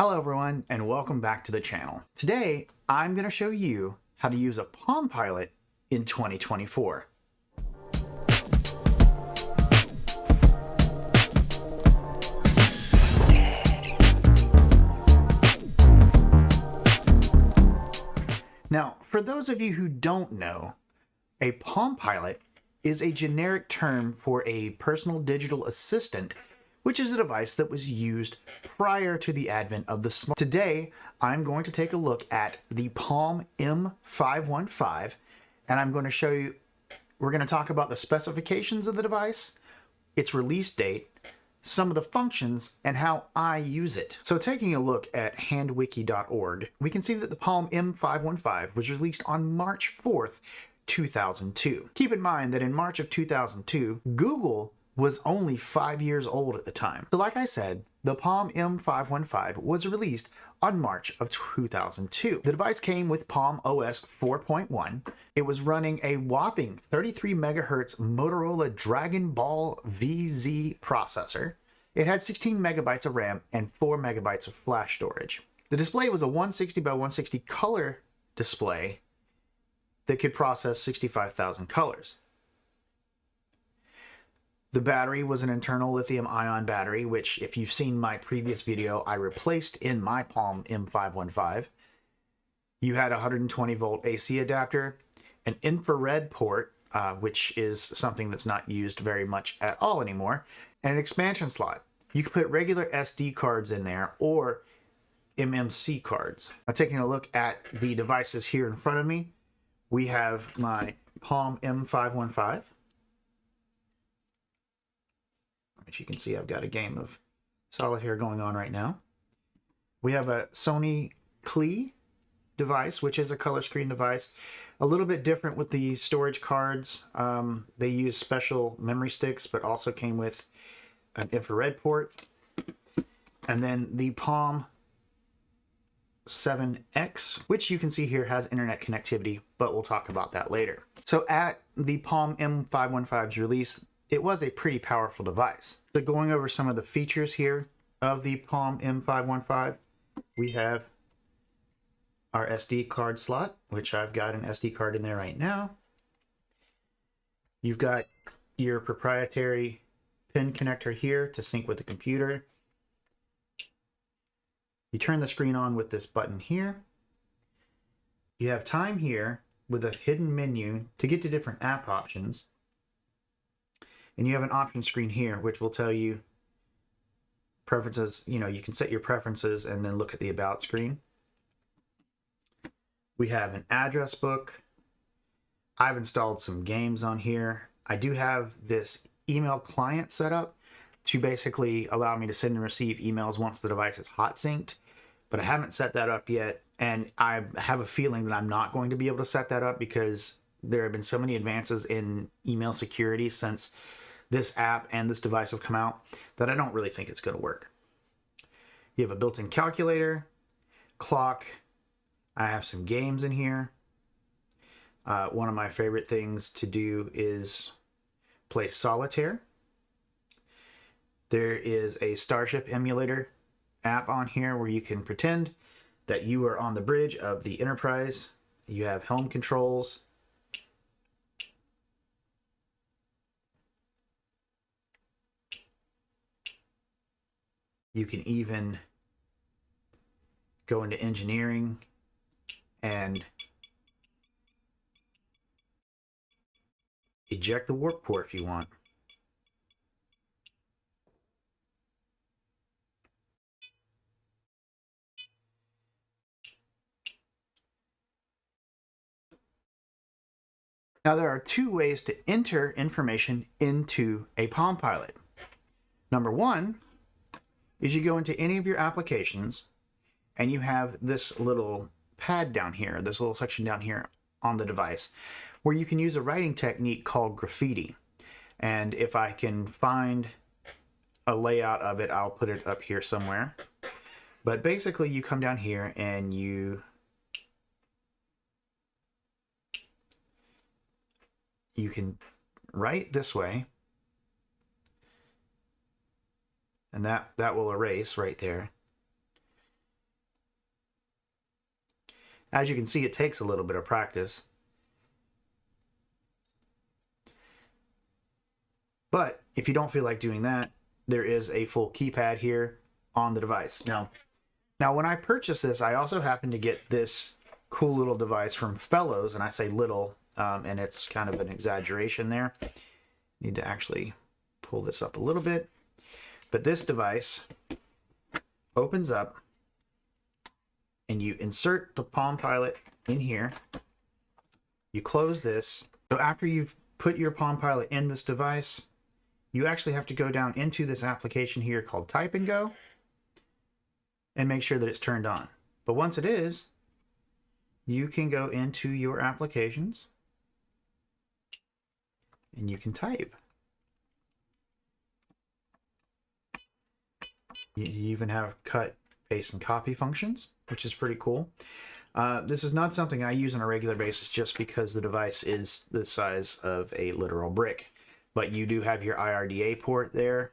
Hello everyone and welcome back to the channel. Today I'm going to show you how to use a Palm Pilot in 2024. Now, for those of you who don't know, a Palm Pilot is a generic term for a personal digital assistant, which is a device that was used prior to the advent of the smartphone. Today, I'm going to take a look at the Palm M515, and I'm going to show you, we're going to talk about the specifications of the device, its release date, some of the functions, and how I use it. So taking a look at handwiki.org, we can see that the Palm M515 was released on March 4th, 2002. Keep in mind that in March of 2002, Google was only 5 years old at the time. So like I said, the Palm M515 was released on March of 2002. The device came with Palm OS 4.1. It was running a whopping 33 megahertz Motorola Dragon Ball VZ processor. It had 16 megabytes of RAM and 4 megabytes of flash storage. The display was a 160 by 160 color display that could process 65,000 colors. The battery was an internal lithium-ion battery, which, if you've seen my previous video, I replaced in my Palm M515. You had a 120 volt AC adapter, an infrared port, which is something that's not used very much at all anymore, and an expansion slot. You could put regular SD cards in there or MMC cards. Now, taking a look at the devices here in front of me, we have my Palm M515. As you can see, I've got a game of solitaire going on right now. We have a Sony Klee device, which is a color screen device. A little bit different with the storage cards. They use special memory sticks, but also came with an infrared port. And then the Palm 7X, which you can see here has internet connectivity, but we'll talk about that later. So at the Palm M515's release, it was a pretty powerful device. So going over some of the features here of the Palm M515, we have our SD card slot, which I've got an SD card in there right now. You've got your proprietary pin connector here to sync with the computer. You turn the screen on with this button here. You have time here with a hidden menu to get to different app options. And you have an option screen here, which will tell you preferences. You know, you can set your preferences and then look at the about screen. We have an address book. I've installed some games on here. I do have this email client set up to basically allow me to send and receive emails once the device is hot synced, but I haven't set that up yet. And I have a feeling that I'm not going to be able to set that up because there have been so many advances in email security since this app and this device have come out that I don't really think it's going to work. You have a built-in calculator, clock. I have some games in here. One of my favorite things to do is play solitaire. There is a Starship emulator app on here where you can pretend that you are on the bridge of the Enterprise. You have helm controls. You can even go into engineering and eject the warp core if you want. Now there are two ways to enter information into a Palm Pilot. Number one is you go into any of your applications and you have this little pad down here, this little section down here on the device, where you can use a writing technique called graffiti. And if I can find a layout of it, I'll put it up here somewhere. But basically you come down here and you can write this way, and that will erase right there. As you can see, it takes a little bit of practice. But if you don't feel like doing that, there is a full keypad here on the device. Now when I purchased this, I also happened to get this cool little device from Fellows, and I say little, and it's kind of an exaggeration there. Need to actually pull this up a little bit. But this device opens up, and you insert the Palm Pilot in here. You close this. So after you've put your Palm Pilot in this device, you actually have to go down into this application here called Type and Go and make sure that it's turned on. But once it is, you can go into your applications and you can type. You even have cut, paste, and copy functions, which is pretty cool. This is not something I use on a regular basis just because the device is the size of a literal brick. But you do have your IRDA port there,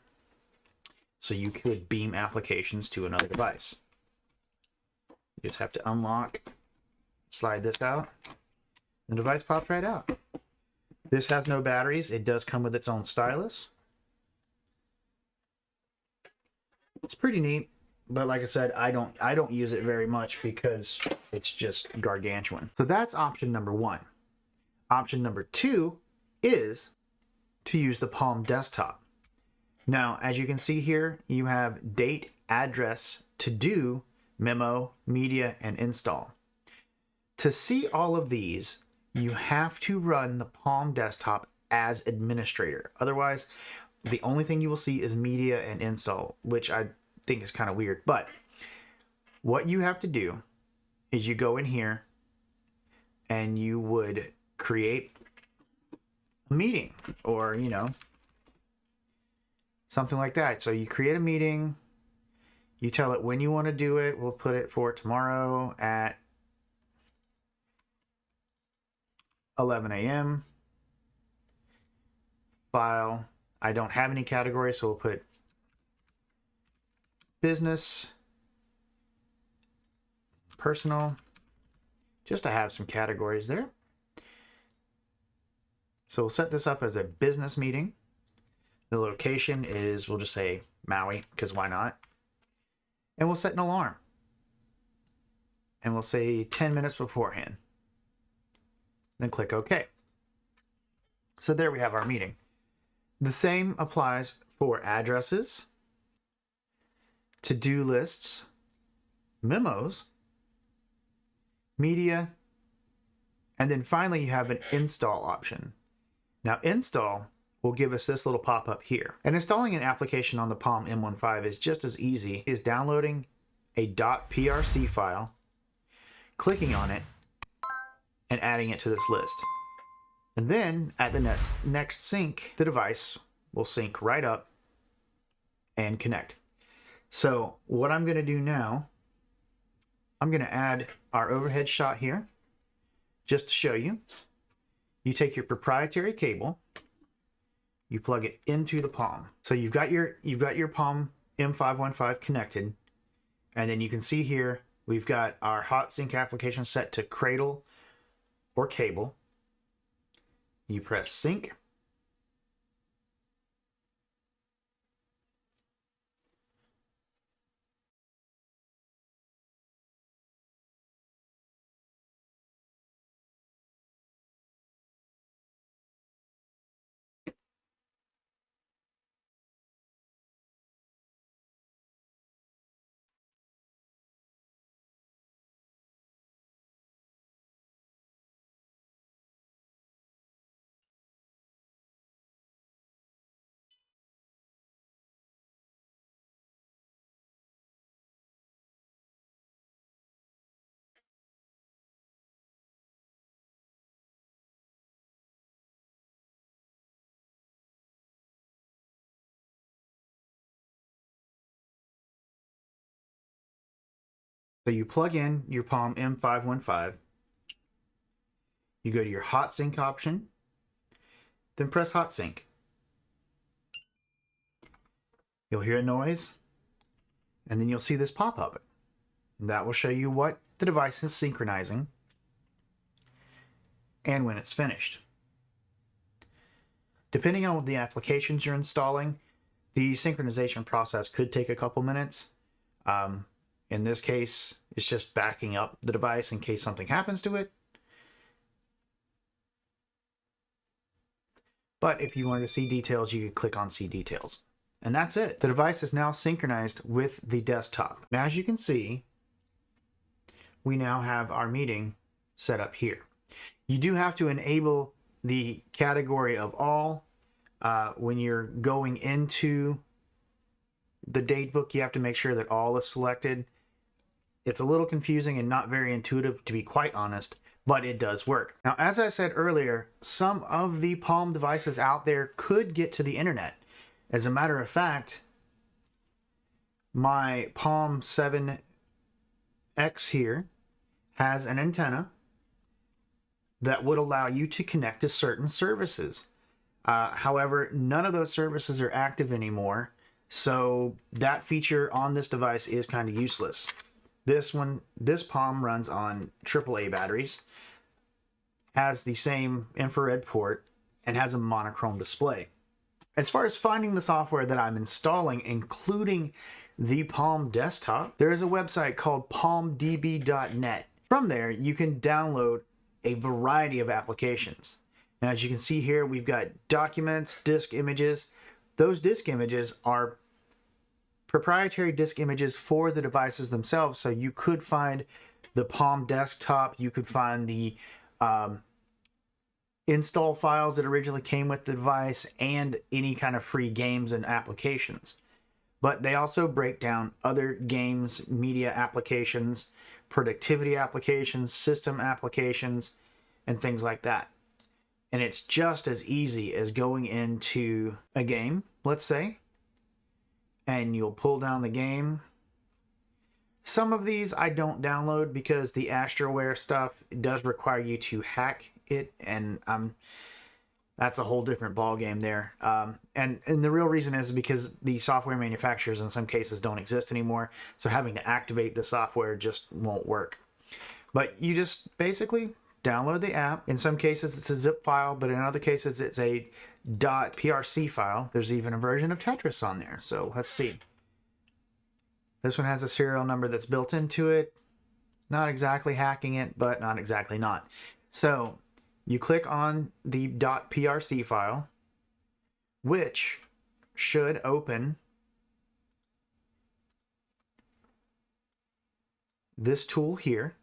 so you could beam applications to another device. You just have to unlock, slide this out, the device pops right out. This has no batteries. It does come with its own stylus. It's pretty neat, but like I said, I don't use it very much because it's just gargantuan. So that's option number one. Option number two is to use the Palm desktop. Now, as you can see here, you have date, address, to do, memo, media, and install. To see all of these, you have to run the Palm desktop as administrator. Otherwise, the only thing you will see is media and install, which I think is kind of weird. But what you have to do is you go in here and you would create a meeting, or, you know, something like that. So you create a meeting, you tell it when you want to do it. We'll put it for tomorrow at 11 a.m. File. I don't have any categories, so we'll put business, personal, just to have some categories there. So we'll set this up as a business meeting. The location is, we'll just say Maui, because why not? And we'll set an alarm. And we'll say 10 minutes beforehand. Then click OK. So there we have our meeting. The same applies for addresses, to-do lists, memos, media, and then finally you have an install option. Now install will give us this little pop-up here. And installing an application on the Palm M15 is just as easy as downloading a .prc file, clicking on it, and adding it to this list. And then at the next sync, the device will sync right up and connect. So what I'm going to do now, I'm going to add our overhead shot here just to show you. You take your proprietary cable, you plug it into the Palm. So you've got your Palm M515 connected, and then you can see here we've got our hot sync application set to cradle or cable. You press sync. So you plug in your Palm M515, you go to your hot sync option, then press hot sync. You'll hear a noise, and then you'll see this pop up. That will show you what the device is synchronizing and when it's finished. Depending on the applications you're installing, the synchronization process could take a couple minutes. In this case, it's just backing up the device in case something happens to it. But if you wanted to see details, you could click on See Details. And that's it. The device is now synchronized with the desktop. Now, as you can see, we now have our meeting set up here. You do have to enable the category of all. When you're going into the datebook, you have to make sure that all is selected. It's a little confusing and not very intuitive, to be quite honest, but it does work. Now, as I said earlier, some of the Palm devices out there could get to the internet. As a matter of fact, my Palm 7X here has an antenna that would allow you to connect to certain services. However, none of those services are active anymore, so that feature on this device is kind of useless. This Palm runs on AAA batteries, has the same infrared port, and has a monochrome display. As far as finding the software that I'm installing, including the Palm desktop, there is a website called palmdb.net. From there, you can download a variety of applications. Now, as you can see here, we've got documents, disk images. Those disk images are proprietary disk images for the devices themselves. So you could find the Palm desktop, you could find the install files that originally came with the device, and any kind of free games and applications. But they also break down other games, media applications, productivity applications, system applications, and things like that. And it's just as easy as going into a game, let's say, and you'll pull down the game. Some of these I don't download because the Astraware stuff does require you to hack it, and that's a whole different ball game there. And the real reason is because the software manufacturers in some cases don't exist anymore, so having to activate the software just won't work. But you just basically download the app. In some cases it's a zip file, but in other cases it's a .prc file. There's even a version of Tetris on there. So let's see. This one has a serial number that's built into it. Not exactly hacking it, but not exactly not. So you click on the .prc file, which should open this tool here.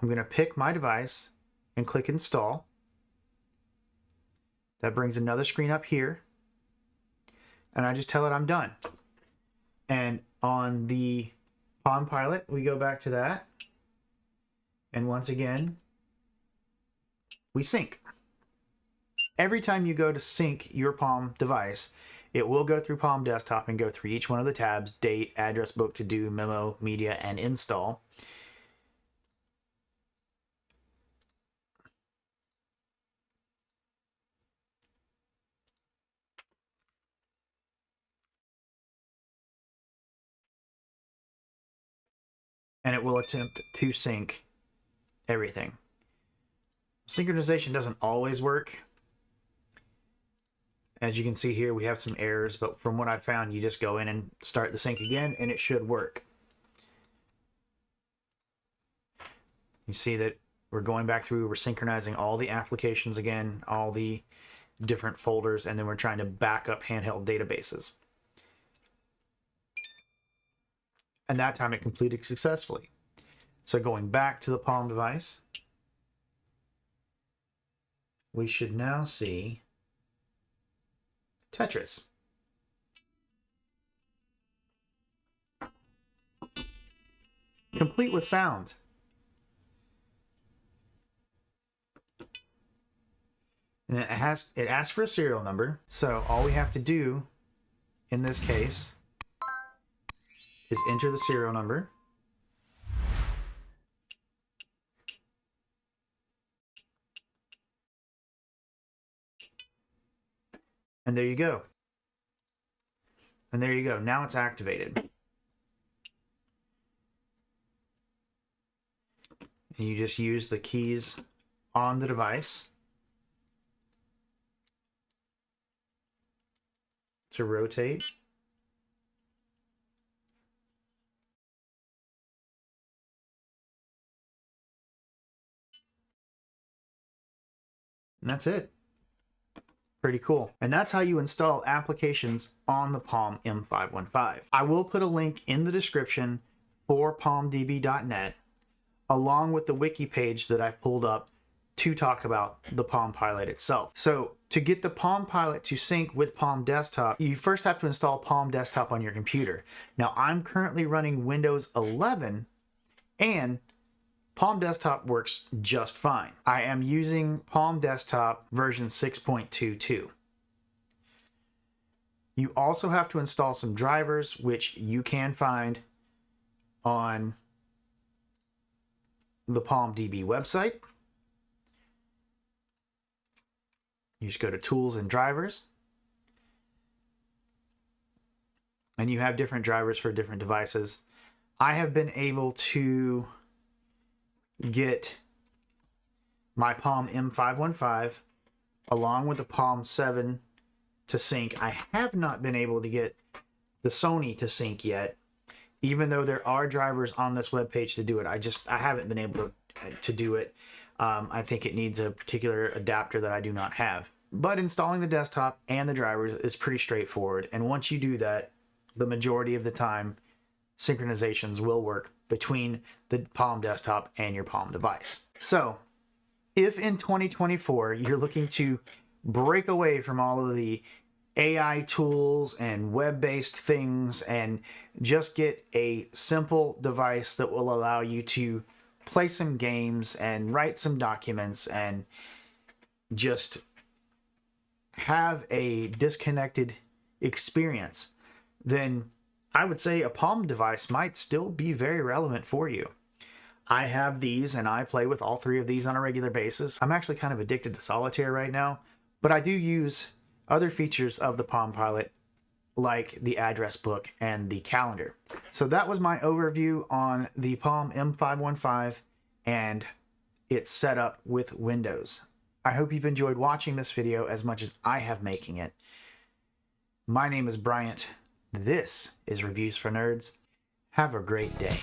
I'm going to pick my device and click Install. That brings another screen up here. And I just tell it I'm done. And on the Palm Pilot, we go back to that. And once again, we sync. Every time you go to sync your Palm device, it will go through Palm Desktop and go through each one of the tabs: date, address book, to do, memo, media, and install. And it will attempt to sync everything. Synchronization doesn't always work. As you can see here, we have some errors, but from what I've found, you just go in and start the sync again, and it should work. You see that we're going back through, we're synchronizing all the applications again, all the different folders, and then we're trying to back up handheld databases. And that time it completed successfully. So going back to the Palm device, we should now see Tetris. Complete with sound. And it asks for a serial number. So all we have to do in this case is enter the serial number. And there you go. And there you go. Now it's activated. And you just use the keys on the device to rotate. And that's it. Pretty cool. And that's how you install applications on the Palm M515. I will put a link in the description for palmdb.net along with the wiki page that I pulled up to talk about the Palm Pilot itself. So to get the Palm Pilot to sync with Palm Desktop, you first have to install Palm Desktop on your computer. Now I'm currently running Windows 11 and Palm Desktop works just fine. I am using Palm Desktop version 6.22. You also have to install some drivers, which you can find on the PalmDB website. You just go to Tools and Drivers. And you have different drivers for different devices. I have been able to get my Palm M515 along with the Palm 7 to sync. I have not been able to get the Sony to sync yet, even though there are drivers on this webpage to do it. I haven't been able to do it. I think it needs a particular adapter that I do not have. But installing the desktop and the drivers is pretty straightforward. And once you do that, the majority of the time, synchronizations will work between the Palm Desktop and your Palm device. So if in 2024 you're looking to break away from all of the AI tools and web-based things and just get a simple device that will allow you to play some games and write some documents and just have a disconnected experience, then I would say a Palm device might still be very relevant for you. I have these and I play with all three of these on a regular basis. I'm actually kind of addicted to solitaire right now, but I do use other features of the Palm Pilot like the address book and the calendar. So that was my overview on the Palm M515 and its setup with Windows. I hope you've enjoyed watching this video as much as I have making it. My name is Bryant. This is Reviews for Nerds. Have a great day.